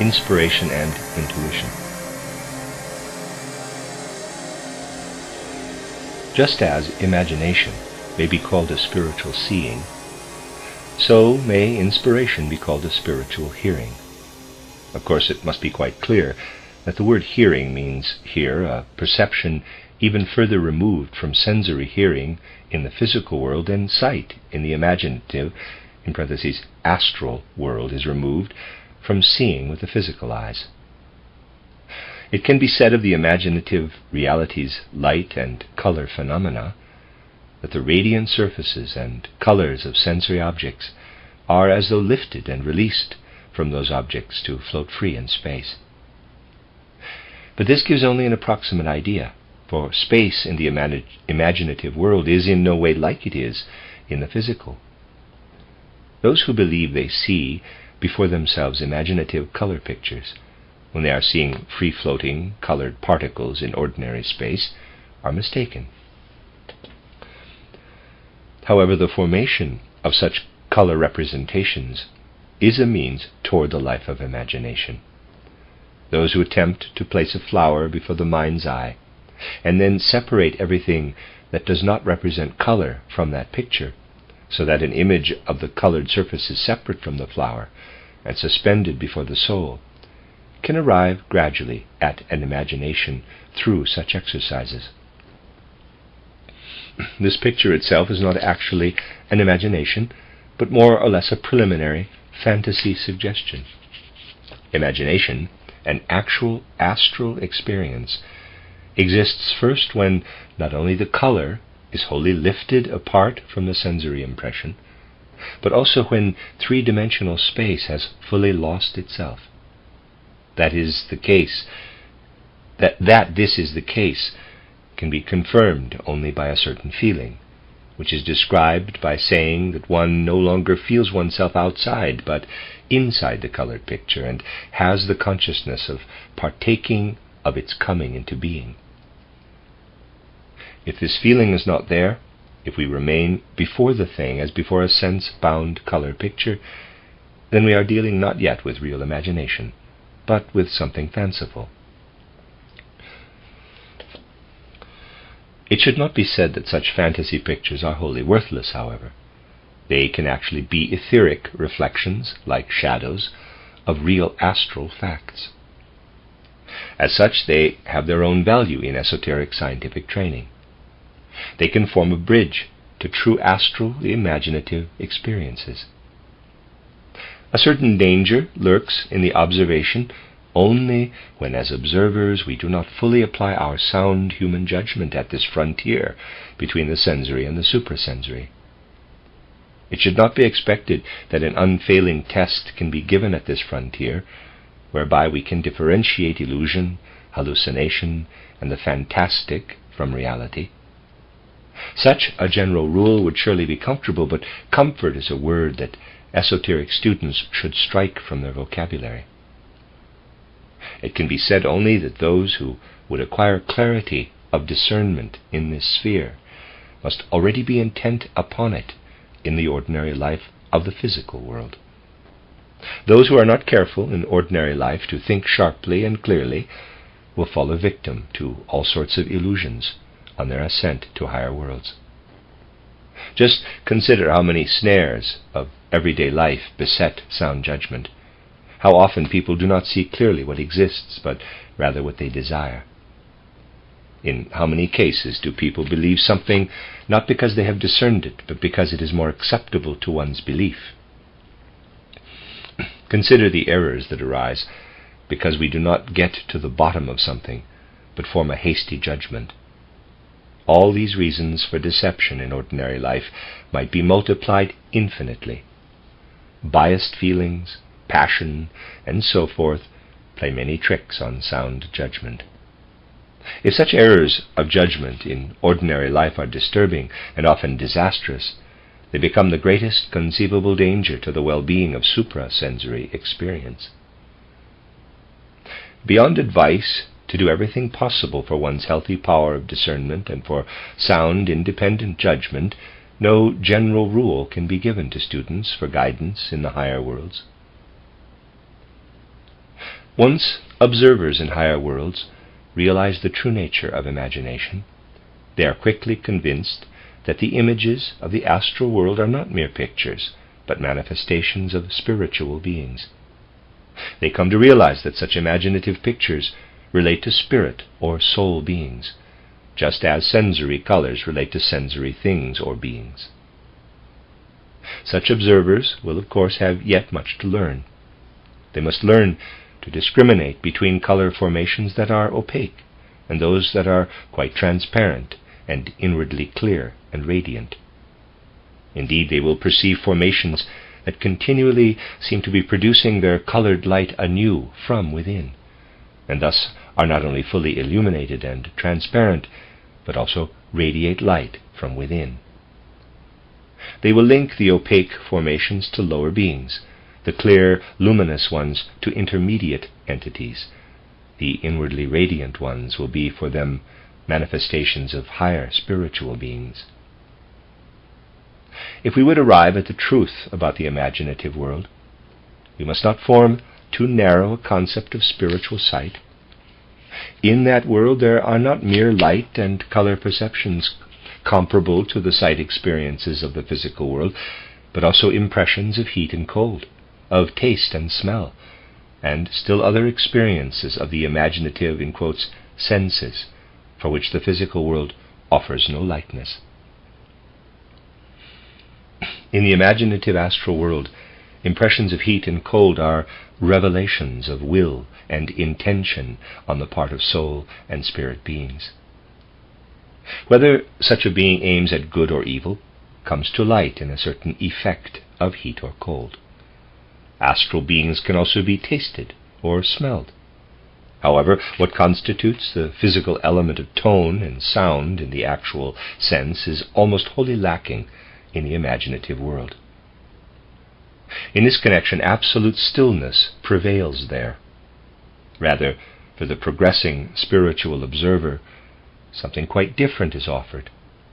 inspiration and intuition. Just as imagination may be called a spiritual seeing, so may inspiration be called a spiritual hearing. Of course, it must be quite clear that the word hearing means here a perception even further removed from sensory hearing in the physical world than sight in the imaginative, in parentheses, astral world is removed from seeing with the physical eyes. It can be said of the imaginative reality's light and color phenomena that the radiant surfaces and colors of sensory objects are as though lifted and released from those objects to float free in space. But this gives only an approximate idea, for space in the imaginative world is in no way like it is in the physical. Those who believe they see before themselves imaginative color pictures when they are seeing free-floating colored particles in ordinary space are mistaken. However, the formation of such color representations is a means toward the life of imagination. Those who attempt to place a flower before the mind's eye and then separate everything that does not represent color from that picture, so that an image of the colored surface is separate from the flower and suspended before the soul, can arrive gradually at an imagination through such exercises. This picture itself is not actually an imagination, but more or less a preliminary fantasy suggestion. Imagination, an actual astral experience, exists first when not only the color is wholly lifted apart from the sensory impression, but also when three-dimensional space has fully lost itself. That this is the case can be confirmed only by a certain feeling, which is described by saying that one no longer feels oneself outside but inside the colored picture and has the consciousness of partaking of its coming into being. If this feeling is not there, if we remain before the thing as before a sense-bound color picture, then we are dealing not yet with real imagination, but with something fanciful. It should not be said that such fantasy pictures are wholly worthless, however. They can actually be etheric reflections, like shadows, of real astral facts. As such, they have their own value in esoteric scientific training. They can form a bridge to true astral imaginative experiences. A certain danger lurks in the observation only when, as observers, we do not fully apply our sound human judgment at this frontier between the sensory and the suprasensory. It should not be expected that an unfailing test can be given at this frontier, whereby we can differentiate illusion, hallucination, and the fantastic from reality. Such a general rule would surely be comfortable, but comfort is a word that esoteric students should strike from their vocabulary. It can be said only that those who would acquire clarity of discernment in this sphere must already be intent upon it in the ordinary life of the physical world. Those who are not careful in ordinary life to think sharply and clearly will fall a victim to all sorts of illusions on their ascent to higher worlds. Just consider how many snares of everyday life beset sound judgment. How often people do not see clearly what exists, but rather what they desire. In how many cases do people believe something not because they have discerned it, but because it is more acceptable to one's belief? Consider the errors that arise because we do not get to the bottom of something, but form a hasty judgment. All these reasons for deception in ordinary life might be multiplied infinitely. Biased feelings, passion, and so forth play many tricks on sound judgment. If such errors of judgment in ordinary life are disturbing and often disastrous, they become the greatest conceivable danger to the well-being of suprasensory experience. Beyond advice to do everything possible for one's healthy power of discernment and for sound, independent judgment, no general rule can be given to students for guidance in the higher worlds. Once observers in higher worlds realize the true nature of imagination, they are quickly convinced that the images of the astral world are not mere pictures, but manifestations of spiritual beings. They come to realize that such imaginative pictures relate to spirit or soul beings, just as sensory colors relate to sensory things or beings. Such observers will, of course, have yet much to learn. They must learn to discriminate between color formations that are opaque and those that are quite transparent and inwardly clear and radiant. Indeed, they will perceive formations that continually seem to be producing their colored light anew from within, and thus are not only fully illuminated and transparent, but also radiate light from within. They will link the opaque formations to lower beings, the clear, luminous ones to intermediate entities. The inwardly radiant ones will be for them manifestations of higher spiritual beings. If we would arrive at the truth about the imaginative world, we must not form too narrow a concept of spiritual sight. In that world there are not mere light and color perceptions comparable to the sight experiences of the physical world, but also impressions of heat and cold, of taste and smell, and still other experiences of the imaginative, in quotes, senses, for which the physical world offers no likeness. In the imaginative astral world, impressions of heat and cold are revelations of will and intention on the part of soul and spirit beings. Whether such a being aims at good or evil comes to light in a certain effect of heat or cold. Astral beings can also be tasted or smelled. However, what constitutes the physical element of tone and sound in the actual sense is almost wholly lacking in the imaginative world. In this connection, absolute stillness prevails there. Rather, for the progressing spiritual observer, something quite different is offered,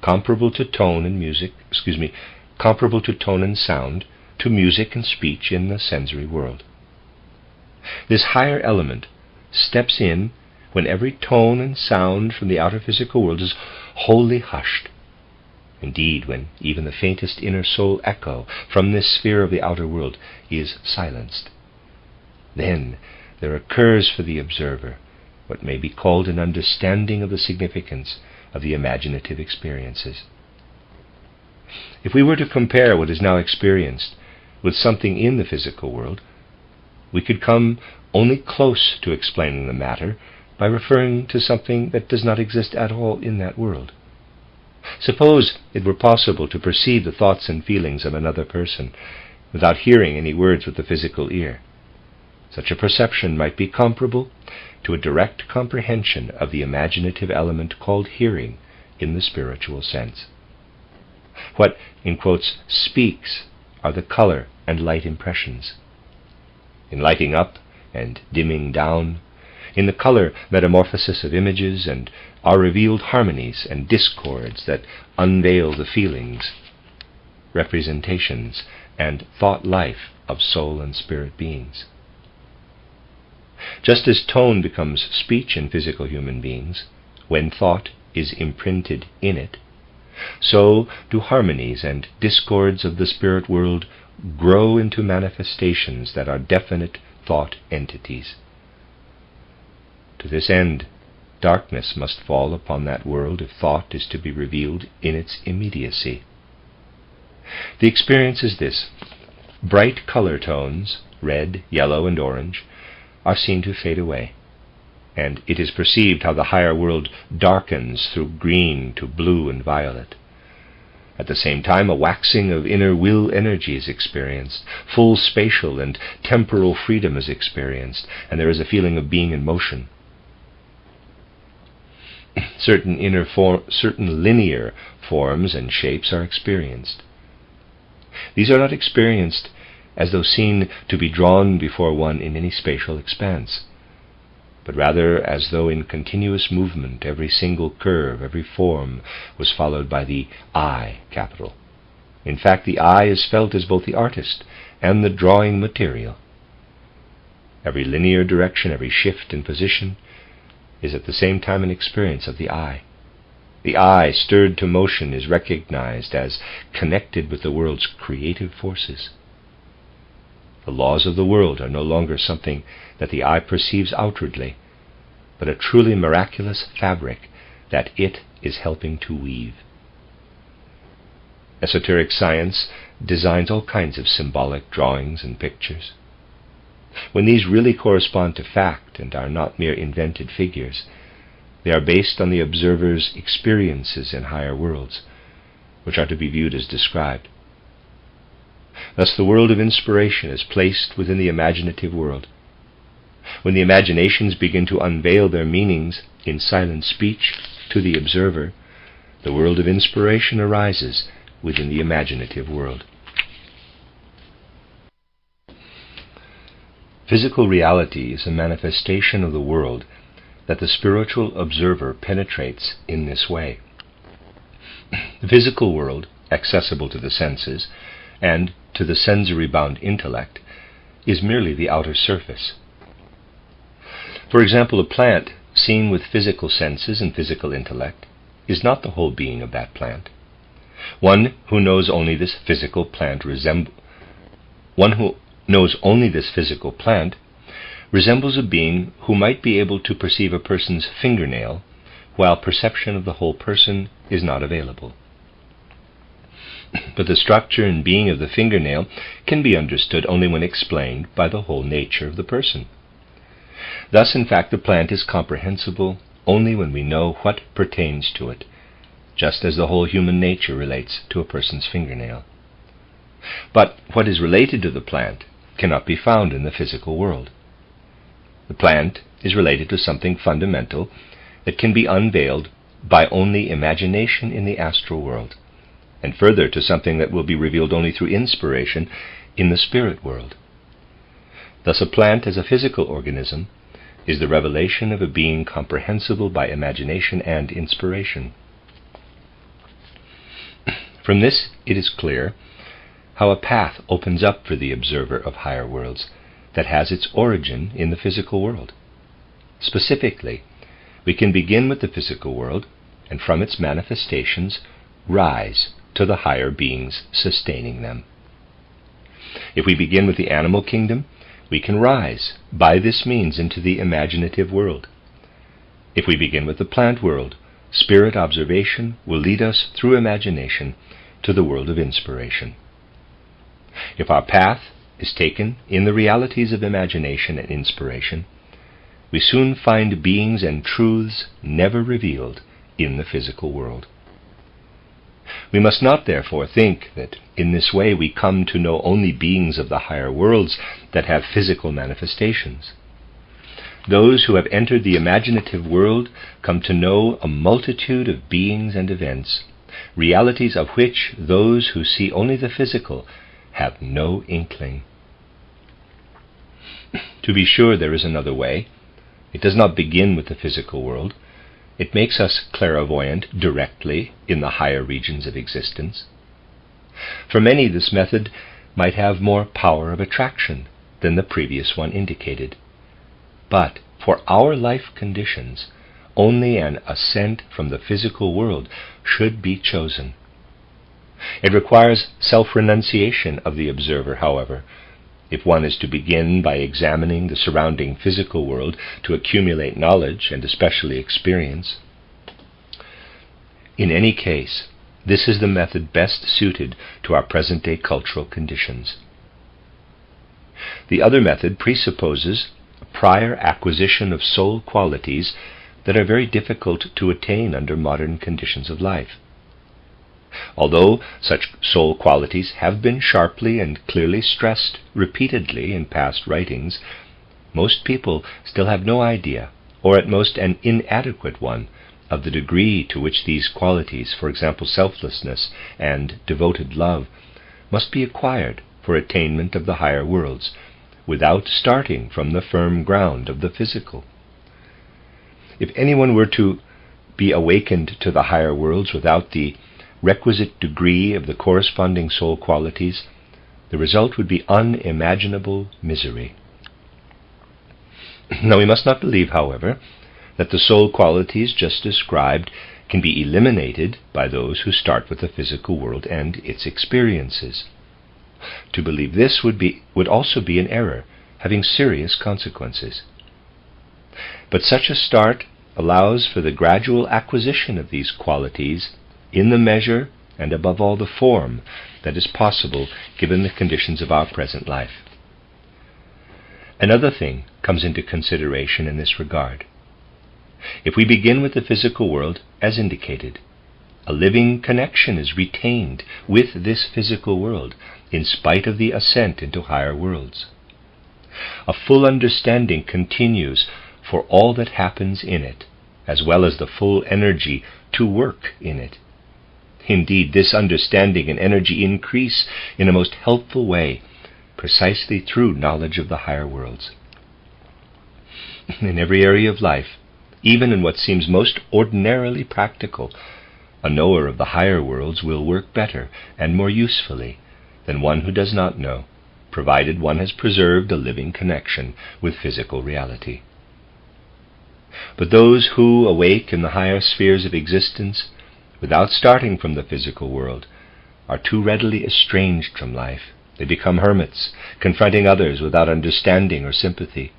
comparable to tone and sound, to music and speech in the sensory world. This higher element steps in when every tone and sound from the outer physical world is wholly hushed. Indeed, when even the faintest inner soul echo from this sphere of the outer world is silenced. Then there occurs for the observer what may be called an understanding of the significance of the imaginative experiences. If we were to compare what is now experienced with something in the physical world, we could come only close to explaining the matter by referring to something that does not exist at all in that world. Suppose it were possible to perceive the thoughts and feelings of another person without hearing any words with the physical ear. Such a perception might be comparable to a direct comprehension of the imaginative element called hearing in the spiritual sense. What, in quotes, speaks are the color and light impressions. In lighting up and dimming down, in the color metamorphosis of images, and are revealed harmonies and discords that unveil the feelings, representations, and thought life of soul and spirit beings. Just as tone becomes speech in physical human beings, when thought is imprinted in it, so do harmonies and discords of the spirit world grow into manifestations that are definite thought entities. To this end, darkness must fall upon that world if thought is to be revealed in its immediacy. The experience is this: bright color tones, red, yellow, and orange, are seen to fade away, and it is perceived how the higher world darkens through green to blue and violet. At the same time, a waxing of inner will energy is experienced, full spatial and temporal freedom is experienced, and there is a feeling of being in motion. Certain linear forms and shapes are experienced. These are not experienced as though seen to be drawn before one in any spatial expanse, but rather as though in continuous movement every single curve, every form, was followed by the I capital. In fact, the I is felt as both the artist and the drawing material. Every linear direction, every shift in position, is at the same time an experience of the I. The I, stirred to motion, is recognized as connected with the world's creative forces. The laws of the world are no longer something that the eye perceives outwardly, but a truly miraculous fabric that it is helping to weave. Esoteric science designs all kinds of symbolic drawings and pictures. When these really correspond to fact and are not mere invented figures, they are based on the observer's experiences in higher worlds, which are to be viewed as described. Thus the world of inspiration is placed within the imaginative world. When the imaginations begin to unveil their meanings in silent speech to the observer, the world of inspiration arises within the imaginative world. Physical reality is a manifestation of the world that the spiritual observer penetrates in this way. The physical world, accessible to the senses and to the sensory-bound intellect, is merely the outer surface. For example, a plant seen with physical senses and physical intellect is not the whole being of that plant. One who knows only this physical plant resembles a being who might be able to perceive a person's fingernail, while perception of the whole person is not available. But the structure and being of the fingernail can be understood only when explained by the whole nature of the person. Thus, in fact, the plant is comprehensible only when we know what pertains to it, just as the whole human nature relates to a person's fingernail. But what is related to the plant cannot be found in the physical world. The plant is related to something fundamental that can be unveiled by only imagination in the astral world, and further to something that will be revealed only through inspiration in the spirit world. Thus a plant as a physical organism is the revelation of a being comprehensible by imagination and inspiration. From this it is clear how a path opens up for the observer of higher worlds that has its origin in the physical world. Specifically, we can begin with the physical world and from its manifestations rise to the higher beings sustaining them. If we begin with the animal kingdom, we can rise by this means into the imaginative world. If we begin with the plant world, spirit observation will lead us through imagination to the world of inspiration. If our path is taken in the realities of imagination and inspiration, we soon find beings and truths never revealed in the physical world. We must not therefore think that in this way we come to know only beings of the higher worlds that have physical manifestations. Those who have entered the imaginative world come to know a multitude of beings and events, realities of which those who see only the physical have no inkling. To be sure, there is another way. It does not begin with the physical world. It makes us clairvoyant directly in the higher regions of existence. For many, this method might have more power of attraction than the previous one indicated. But for our life conditions, only an ascent from the physical world should be chosen. It requires self-renunciation of the observer, however, if one is to begin by examining the surrounding physical world to accumulate knowledge and especially experience. In any case, this is the method best suited to our present-day cultural conditions. The other method presupposes a prior acquisition of soul qualities that are very difficult to attain under modern conditions of life. Although such soul qualities have been sharply and clearly stressed repeatedly in past writings, most people still have no idea, or at most an inadequate one, of the degree to which these qualities, for example selflessness and devoted love, must be acquired for attainment of the higher worlds, without starting from the firm ground of the physical. If anyone were to be awakened to the higher worlds without the requisite degree of the corresponding soul qualities, the result would be unimaginable misery. Now we must not believe, however, that the soul qualities just described can be eliminated by those who start with the physical world and its experiences. To believe this would also be an error, having serious consequences. But such a start allows for the gradual acquisition of these qualities in the measure and above all the form that is possible given the conditions of our present life. Another thing comes into consideration in this regard. If we begin with the physical world, as indicated, a living connection is retained with this physical world in spite of the ascent into higher worlds. A full understanding continues for all that happens in it, as well as the full energy to work in it. Indeed, this understanding and energy increase in a most helpful way, precisely through knowledge of the higher worlds. In every area of life, even in what seems most ordinarily practical, a knower of the higher worlds will work better and more usefully than one who does not know, provided one has preserved a living connection with physical reality. But those who awake in the higher spheres of existence, without starting from the physical world, are too readily estranged from life. They become hermits, confronting others without understanding or sympathy.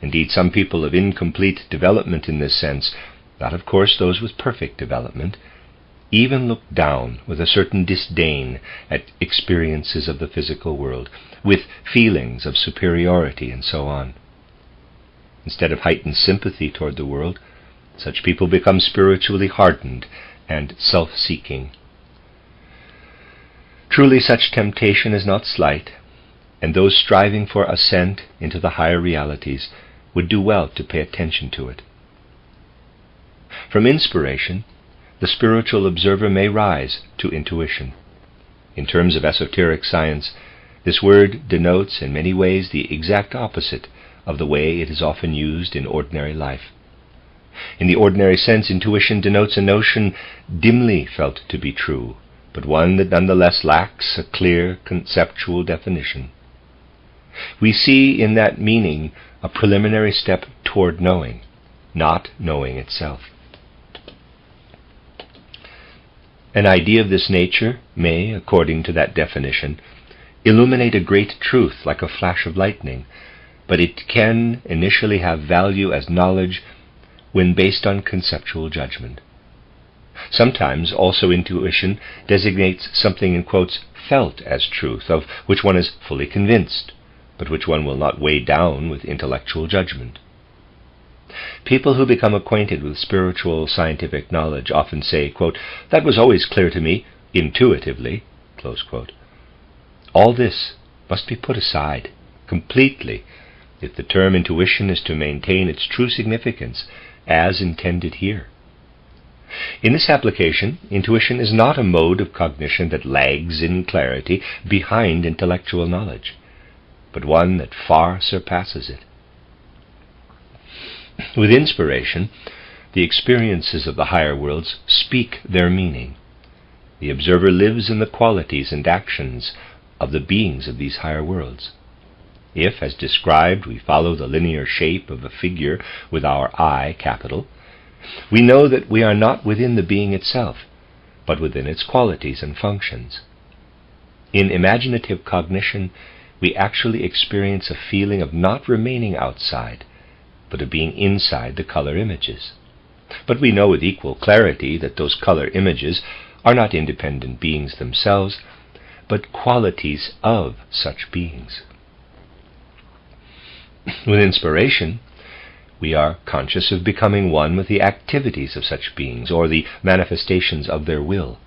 Indeed, some people of incomplete development in this sense, not of course those with perfect development, even look down with a certain disdain at experiences of the physical world, with feelings of superiority and so on. Instead of heightened sympathy toward the world, such people become spiritually hardened and self-seeking. Truly, such temptation is not slight, and those striving for ascent into the higher realities would do well to pay attention to it. From inspiration, the spiritual observer may rise to intuition. In terms of esoteric science, this word denotes in many ways the exact opposite of the way it is often used in ordinary life. In the ordinary sense, intuition denotes a notion dimly felt to be true, but one that nonetheless lacks a clear conceptual definition. We see in that meaning a preliminary step toward knowing, not knowing itself. An idea of this nature may, according to that definition, illuminate a great truth like a flash of lightning, but it can initially have value as knowledge when based on conceptual judgment. Sometimes also intuition designates something in quotes felt as truth, of which one is fully convinced, but which one will not weigh down with intellectual judgment. People who become acquainted with spiritual scientific knowledge often say, quote, "That was always clear to me, intuitively," close quote. All this must be put aside completely if the term intuition is to maintain its true significance as intended here. In this application, intuition is not a mode of cognition that lags in clarity behind intellectual knowledge, but one that far surpasses it. With inspiration, the experiences of the higher worlds speak their meaning. The observer lives in the qualities and actions of the beings of these higher worlds. If, as described, we follow the linear shape of a figure with our I capital, we know that we are not within the being itself, but within its qualities and functions. In imaginative cognition, we actually experience a feeling of not remaining outside, but of being inside the color images. But we know with equal clarity that those color images are not independent beings themselves, but qualities of such beings. With inspiration, we are conscious of becoming one with the activities of such beings, or the manifestations of their will.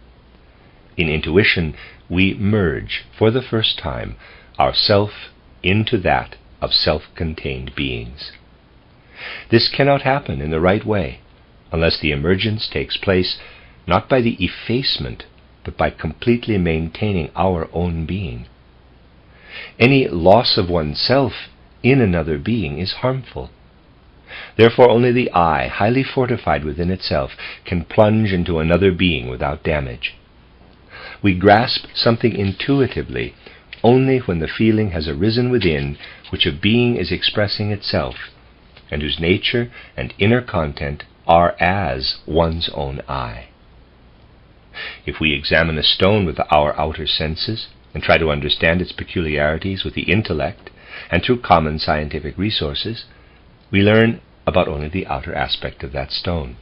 In intuition, we merge, for the first time, ourself into that of self-contained beings. This cannot happen in the right way unless the emergence takes place not by the effacement, but by completely maintaining our own being. Any loss of oneself in another being is harmful. Therefore, only the I, highly fortified within itself, can plunge into another being without damage. We grasp something intuitively only when the feeling has arisen within which a being is expressing itself and whose nature and inner content are as one's own eye. If we examine a stone with our outer senses and try to understand its peculiarities with the intellect and through common scientific resources, we learn about only the outer aspect of that stone.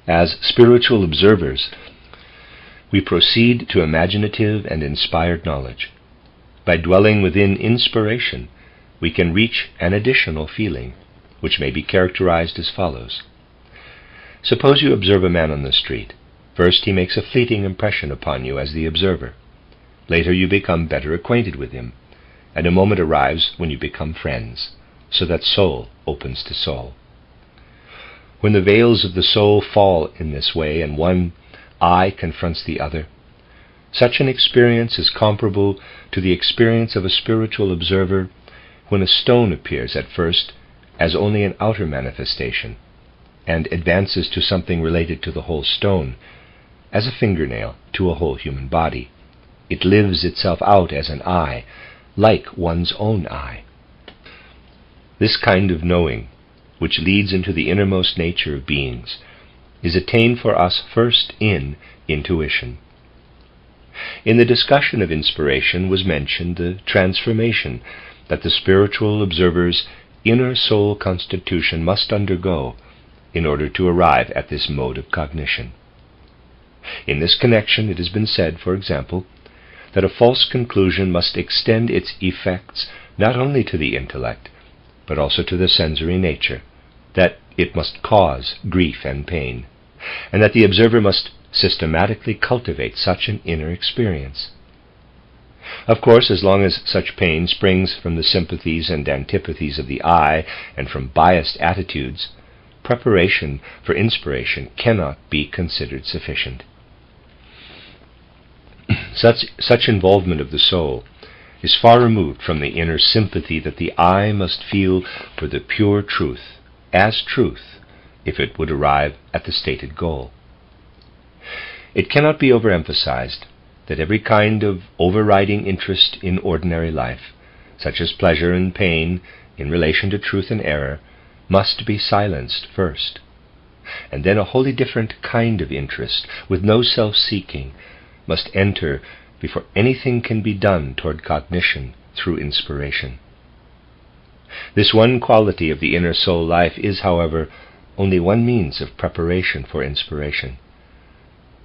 As spiritual observers, we proceed to imaginative and inspired knowledge. By dwelling within inspiration, we can reach an additional feeling, which may be characterized as follows. Suppose you observe a man on the street. First, he makes a fleeting impression upon you as the observer. Later, you become better acquainted with him, and a moment arrives when you become friends, so that soul opens to soul. When the veils of the soul fall in this way and one eye confronts the other, such an experience is comparable to the experience of a spiritual observer when a stone appears at first as only an outer manifestation and advances to something related to the whole stone, as a fingernail to a whole human body. It lives itself out as an eye, like one's own eye. This kind of knowing, which leads into the innermost nature of beings, is attained for us first in intuition. In the discussion of inspiration was mentioned the transformation that the spiritual observer's inner soul constitution must undergo in order to arrive at this mode of cognition. In this connection, it has been said, for example, that a false conclusion must extend its effects not only to the intellect, but also to the sensory nature, that it must cause grief and pain, and that the observer must systematically cultivate such an inner experience. Of course, as long as such pain springs from the sympathies and antipathies of the eye and from biased attitudes, preparation for inspiration cannot be considered sufficient. Such involvement of the soul is far removed from the inner sympathy that the eye must feel for the pure truth, as truth, if it would arrive at the stated goal. It cannot be overemphasized that every kind of overriding interest in ordinary life, such as pleasure and pain in relation to truth and error, must be silenced first, and then a wholly different kind of interest, with no self-seeking, must enter before anything can be done toward cognition through inspiration. This one quality of the inner soul life is, however, only one means of preparation for inspiration.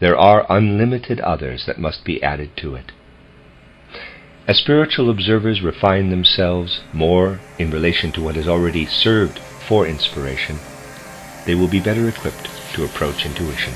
There are unlimited others that must be added to it. As spiritual observers refine themselves more in relation to what has already served for inspiration, they will be better equipped to approach intuition.